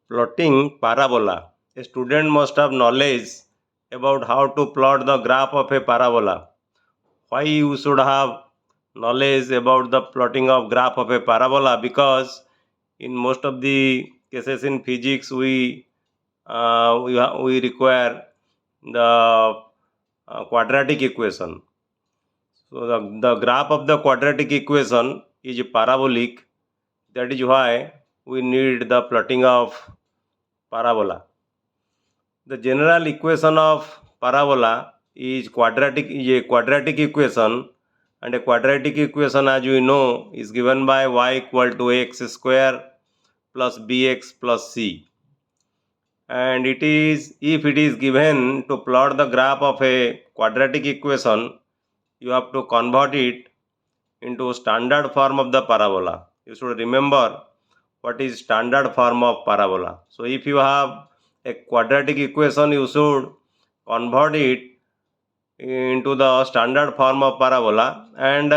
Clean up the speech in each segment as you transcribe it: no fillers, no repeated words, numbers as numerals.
Plotting parabola. A student must have knowledge about how to plot the graph of a parabola. Why you should have knowledge about the plotting of graph of a parabola? Because in most of the cases in physics we require the quadratic equation. So the graph of the quadratic equation is parabolic. That is why we need the plotting of parabola. The general equation of parabola is a quadratic equation, and a quadratic equation, as we know, is given by y equal to x square plus bx plus c. And if it is given to plot the graph of a quadratic equation, you have to convert it into standard form of the parabola. You should remember what is standard form of parabola. So if you have a quadratic equation, you should convert it into the standard form of parabola, and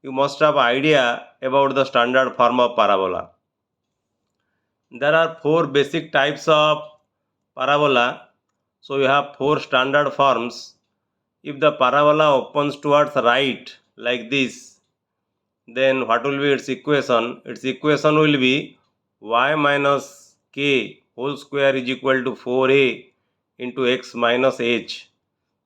you must have idea about the standard form of parabola. There are four basic types of parabola. So you have four standard forms. If the parabola opens towards right like this, then what will be its equation? Its equation will be y minus k whole square is equal to 4a into x minus h.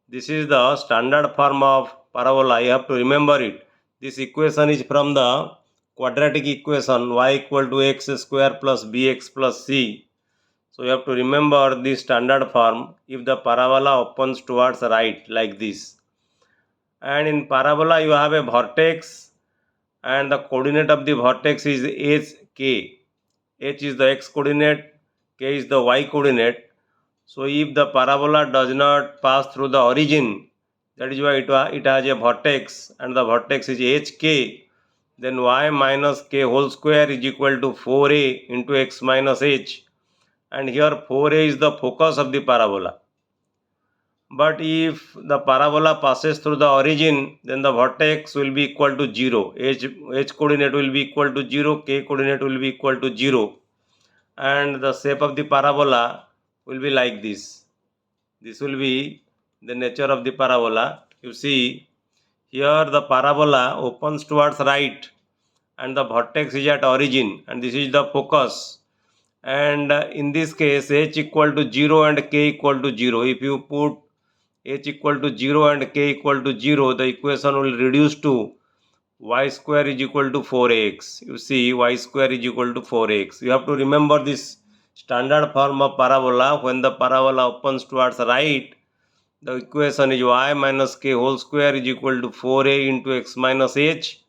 This is the standard form of parabola. You have to remember it. This equation is from the quadratic equation y equal to x square plus bx plus c. So you have to remember this standard form if the parabola opens towards right like this. And in parabola you have a vertex, and the coordinate of the vertex is hk. H is the x coordinate, k is the y coordinate. So if the parabola does not pass through the origin, that is why it has a vertex, and the vertex is hk, then y minus k whole square is equal to 4a into x minus h, and here 4a is the focus of the parabola. But if the parabola passes through the origin, then the vertex will be equal to 0. H coordinate will be equal to 0, k coordinate will be equal to 0, and the shape of the parabola will be like this. This will be the nature of the parabola. You see, here the parabola opens towards right, and the vertex is at origin, and this is the focus. And in this case, h equal to 0 and k equal to 0. If you put h equal to 0 and k equal to 0, the equation will reduce to y square is equal to 4x. You see, y square is equal to 4x. You have to remember this standard form of parabola. When the parabola opens towards right, the equation is y minus k whole square is equal to 4a into x minus h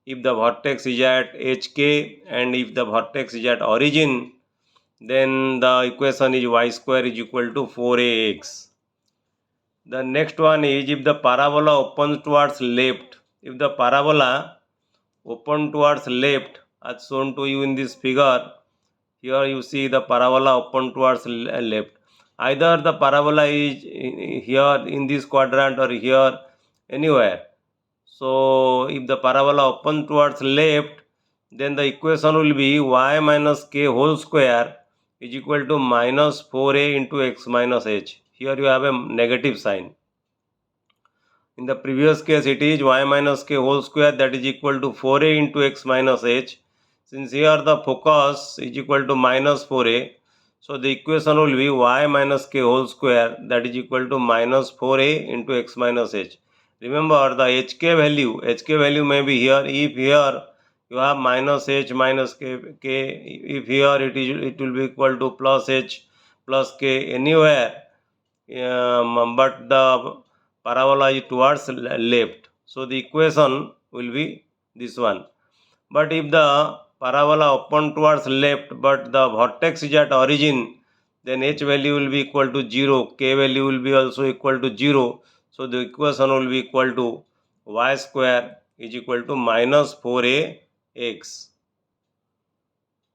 if the vertex is at hk, and if the vertex is at origin, then the equation is y square is equal to 4ax. The next one is if the parabola opens towards left. If the parabola open towards left, as shown to you in this figure, here you see the parabola open towards left. Either the parabola is here in this quadrant or here anywhere. So if the parabola open towards left, then the equation will be y minus k whole square is equal to minus 4a into x minus h. Here you have a negative sign. In the previous case, it is y minus k whole square, that is equal to 4a into x minus h. Since here the focus is equal to minus 4a, so the equation will be y minus k whole square, that is equal to minus 4a into x minus h. Remember the hk value may be here. If here you have minus h minus k, if here it will be equal to plus h plus k anywhere, but the parabola is towards left, so the equation will be this one. But if the parabola open towards left but the vertex is at origin, then h value will be equal to 0, k value will be also equal to 0, so the equation will be equal to y square is equal to minus 4ax.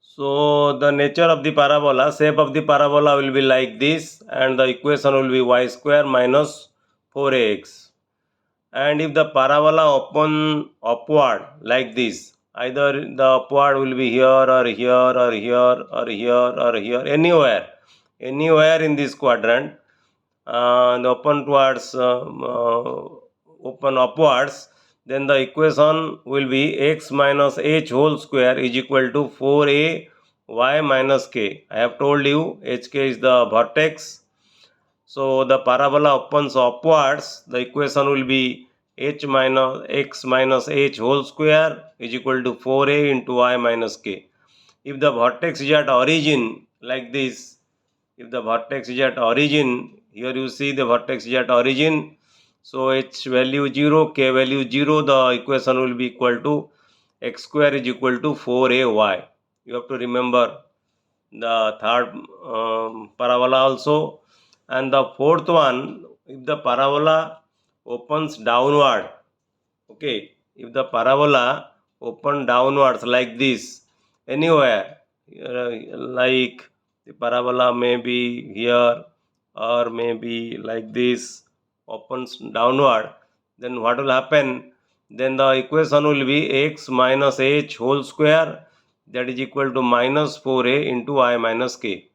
So the nature of the parabola, shape of the parabola will be like this, and the equation will be y square minus 4ax. And if the parabola open upward like this, Either the upward will be here or here or here or here or here, anywhere in this quadrant. The open towards open upwards, then the equation will be x minus h whole square is equal to 4a y minus k. I have told you hk is the vertex. So the parabola opens upwards, the equation will be h minus x minus h whole square is equal to 4a into y minus k. If the vertex is at origin like this, if the vertex is at origin, here you see the vertex is at origin, so h value 0, k value 0, the equation will be equal to x square is equal to 4ay. You have to remember the third parabola also. And the fourth one, if the parabola opens downward, okay, if the parabola open downwards like this, anywhere, like the parabola may be here or maybe like this, opens downward, then what will happen? Then the equation will be x minus h whole square, that is equal to minus 4a into y minus k.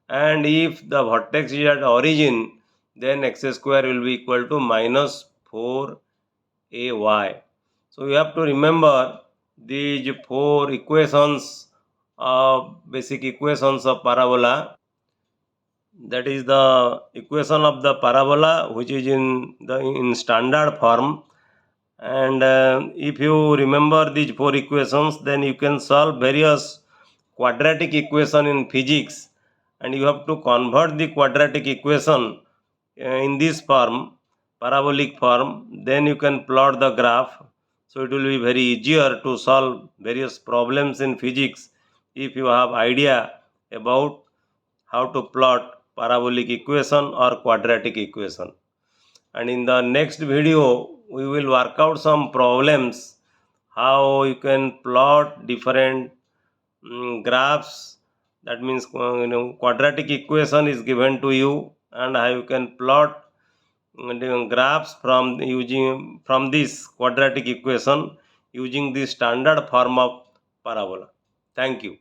And if the vertex is at origin, then x square will be equal to minus 4ay. So you have to remember these four equations of basic equations of parabola. That is the equation of the parabola which is in standard form. And if you remember these four equations, then you can solve various quadratic equation in physics, and you have to convert the quadratic equation in this form, parabolic form, then you can plot the graph. So it will be very easier to solve various problems in physics if you have idea about how to plot parabolic equation or quadratic equation. And in the next video we will work out some problems how you can plot different graphs. That means quadratic equation is given to you, and how you can plot graphs from this quadratic equation using the standard form of parabola. Thank you.